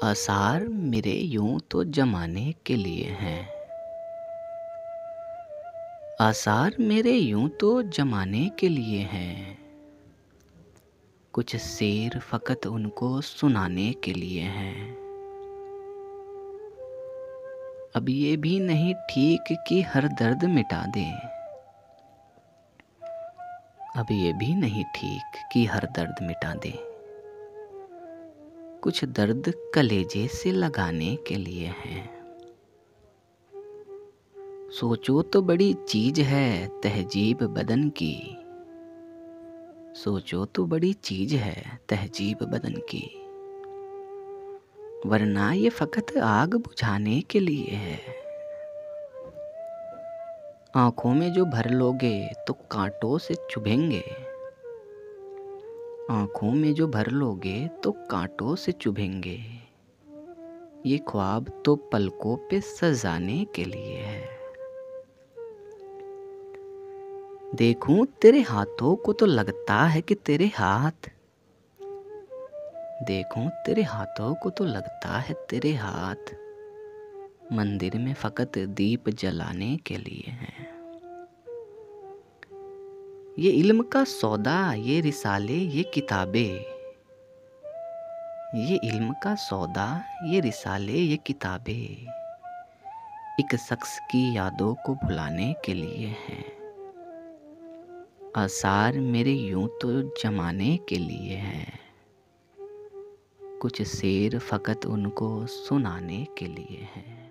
आसार मेरे यूं तो जमाने के लिए हैं। आसार मेरे यूं तो जमाने के लिए हैं। कुछ शेर फ़कत उनको सुनाने के लिए हैं। अब ये भी नहीं ठीक कि हर दर्द मिटा दें। अब ये भी नहीं ठीक कि हर दर्द मिटा दें। कुछ दर्द कलेजे से लगाने के लिए हैं। सोचो तो बड़ी चीज है तहजीब बदन की। सोचो तो बड़ी चीज है तहजीब बदन की। वरना ये फ़कत आग बुझाने के लिए है। आँखों में जो भर लोगे तो कांटों से चुभेंगे। आँखों में जो भर लोगे तो कांटों से चुभेंगे। ये ख्वाब तो पलकों पे सजाने के लिए है। देखूं तेरे हाथों को तो लगता है कि तेरे हाथ। देखूं तेरे हाथों को तो लगता है तेरे हाथ मंदिर में फ़कत दीप जलाने के लिए हैं। ये इल्म का सौदा, ये रिसाले, ये किताबें। ये इल्म का सौदा, ये रिसाले, ये किताबें एक शख्स की यादों को भुलाने के लिए हैं। आसार मेरे यूं तो जमाने के लिए हैं। कुछ शेर फ़कत उनको सुनाने के लिए हैं।